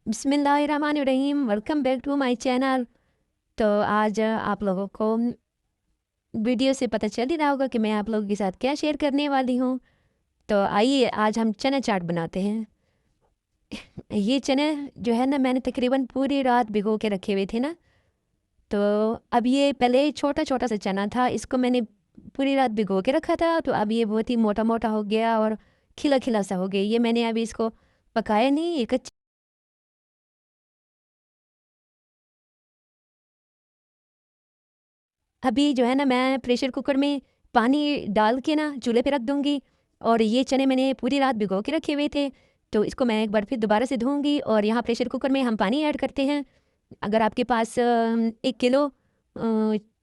बिस्मिल्लाहिर्रहमानिर्रहीम, welcome back to my channel. तो आज आप लोगों को वीडियो से पता चल ही रहा होगा कि मैं आप लोगों के साथ क्या शेयर करने वाली हूँ। तो आइए आज हम चना चाट बनाते हैं। ये चने जो है ना, मैंने तकरीबन पूरी रात भिगो के रखे हुए थे ना। तो अब ये पहले छोटा छोटा सा चना था, इसको मैंने पूरी रात भिगो के रखा था। तो अब ये बहुत ही मोटा मोटा हो गया और खिला खिला सा हो गया। ये मैंने अभी इसको पकाया नहीं, एक अभी जो है ना, मैं प्रेशर कुकर में पानी डाल के ना चूल्हे पे रख दूँगी। और ये चने मैंने पूरी रात भिगो के रखे हुए थे, तो इसको मैं एक बार फिर दोबारा से धोऊँगी। और यहाँ प्रेशर कुकर में हम पानी ऐड करते हैं। अगर आपके पास 1 किलो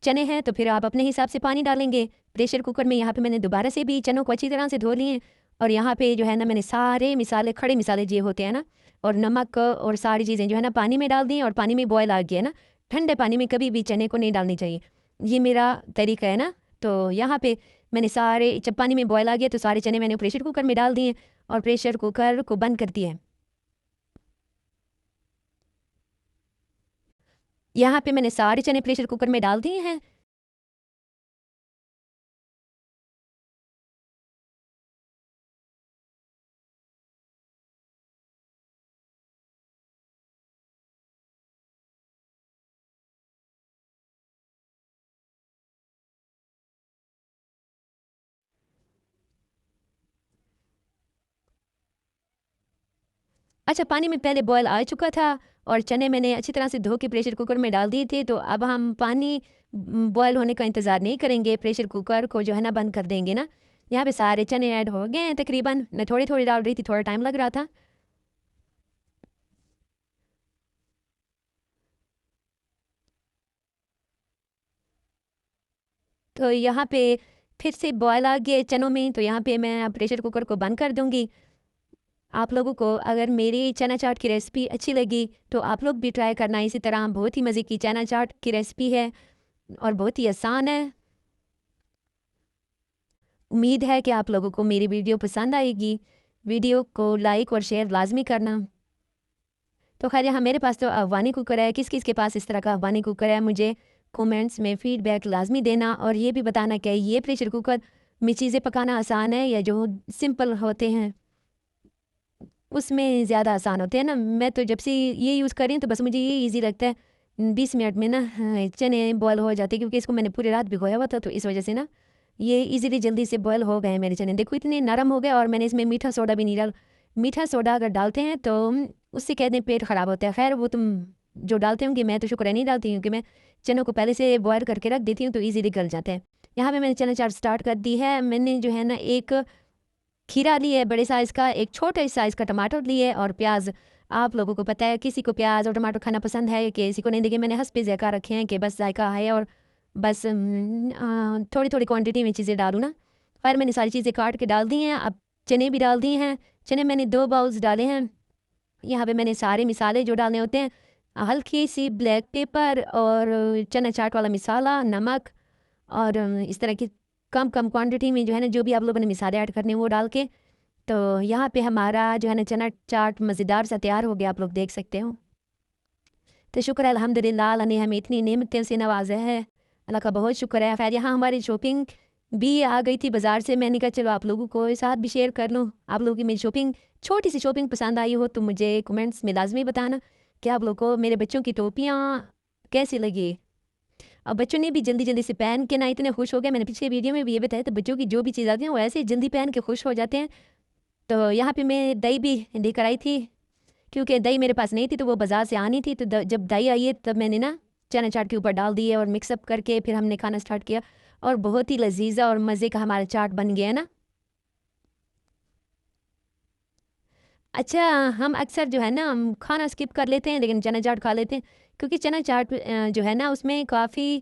चने हैं तो फिर आप अपने हिसाब से पानी डालेंगे। प्रेशर कुकर में यहाँ पे मैंने दोबारा से भी चनों को अच्छी तरह से धो लिए। और यहाँ पे जो है ना, मैंने सारे मिसाले, खड़े मिसाले जो होते हैं ना, और नमक और सारी चीज़ें जो है ना पानी में डाल दी। और पानी में बॉयल आ गया ना, ठंडे पानी में कभी भी चने को नहीं डालनी चाहिए। ये मेरा तरीका है ना। तो यहाँ पे मैंने सारे, जब पानी में बॉयल आ गया तो सारे चने मैंने प्रेशर कुकर में डाल दिए और प्रेशर कुकर को बंद कर दिया। यहाँ पे मैंने सारे चने प्रेशर कुकर में डाल दिए हैं। अच्छा, पानी में पहले बॉयल आ चुका था और चने मैंने अच्छी तरह से धो के प्रेशर कुकर में डाल दिए थे। तो अब हम पानी बॉयल होने का इंतज़ार नहीं करेंगे, प्रेशर कुकर को जो है ना बंद कर देंगे ना। यहाँ पे सारे चने ऐड हो गए हैं तकरीबन। मैं थोड़ी थोड़ी डाल रही थी, थोड़ा टाइम लग रहा था। तो यहाँ पे फिर से बॉयल आ गए चनों में, तो यहाँ पे मैं अब प्रेशर कुकर को बंद कर दूँगी। आप लोगों को अगर मेरी चना चाट की रेसिपी अच्छी लगी तो आप लोग भी ट्राई करना इसी तरह। बहुत ही मज़े की चना चाट की रेसिपी है और बहुत ही आसान है। उम्मीद है कि आप लोगों को मेरी वीडियो पसंद आएगी। वीडियो को लाइक और शेयर लाजमी करना। तो खैर, यहाँ मेरे पास तो अफ़गानी कुकर है। किस किस के पास इस तरह का अफ़गानी कुकर है, मुझे कमेंट्स में फ़ीडबैक लाजमी देना। और ये भी बताना कि ये प्रेशर कुकर में चीज़ें पकाना आसान है या जो सिंपल होते हैं उसमें ज़्यादा आसान होते हैं ना। मैं तो जब से ये यूज़ कर रही हूँ तो बस मुझे ये ईज़ी लगता है। 20 मिनट में ना, हाँ, चने बॉयल हो जाते हैं, क्योंकि इसको मैंने पूरी रात भिगोया हुआ था। तो इस वजह से ना ये ईज़िली जल्दी से बॉयल हो गए हैं मेरे चने। देखो इतने नरम हो गए। और मैंने इसमें मीठा सोडा भी नहीं डाला। मीठा सोडा अगर डालते हैं तो उससे कहते हैं पेट ख़राब होता है। खैर वो तुम जो डालते होंगे, मैं तो शुक्र है नहीं डालती, क्योंकि मैं चनों को पहले से बॉयल करके रख देती हूँ तो ईज़िली गल जाते हैं। यहाँ पे मैंने चना चाट स्टार्ट कर दी है। मैंने जो है ना, एक खीरा ली है बड़े साइज़ का, एक छोटे साइज़ का टमाटर लिए और प्याज। आप लोगों को पता है किसी को प्याज और टमाटर खाना पसंद है, किसी को नहीं। देखिए मैंने हंस पे ज़ायका रखे हैं कि बस जायका है और बस थोड़ी थोड़ी क्वांटिटी में चीज़ें डालूँ ना। खैर मैंने सारी चीज़ें काट के डाल दी हैं। अब चने भी डाल दिए हैं। चने मैंने 2 बाउल्स डाले हैं। यहाँ पे मैंने सारे मिसाले जो डालने होते हैं, हल्की सी ब्लैक पेपर और चना चाट वाला मिसाला, नमक, और इस तरह की कम कम क्वांटिटी में जो है ना, जो भी आप लोगों ने मिसाले ऐड करने हैं वो डाल के। तो यहाँ पे हमारा जो है ना चना चाट मज़ेदार सा तैयार हो गया, आप लोग देख सकते हो। तो शुक्र है अल्हम्दुलिल्लाह, अल्लाह ने हमें इतनी नेमतें से नवाजा है। अल्लाह का बहुत शुक्र है। खैर यहाँ हमारी शॉपिंग भी आ गई थी बाज़ार से। मैंने कहा चलो आप लोगों को साथ भी शेयर कर लूँ। आप लोगों की मेरी शॉपिंग, छोटी सी शॉपिंग पसंद आई हो तो मुझे कमेंट्स में लाजमी बताना कि आप लोगों को मेरे बच्चों की टोपियाँ कैसी लगी। और बच्चों ने भी जल्दी जल्दी से पहन के ना इतने खुश हो गए। मैंने पिछले वीडियो में भी ये बताया, तो बच्चों की जो भी चीज़ आती है वो ऐसे ही जल्दी पहन के खुश हो जाते हैं। तो यहाँ पे मैं दही भी लेकर आई थी, क्योंकि दही मेरे पास नहीं थी तो वो बाज़ार से आनी थी। तो जब दही आई है तब मैंने ना चना चाट के ऊपर डाल दिए और मिक्सअप करके फिर हमने खाना स्टार्ट किया। और बहुत ही लजीजा और मज़े का हमारा चाट बन गया ना। अच्छा, हम अक्सर जो है ना, हम खाना स्किप कर लेते हैं लेकिन चना चाट खा लेते हैं, क्योंकि चना चाट जो है ना उसमें काफ़ी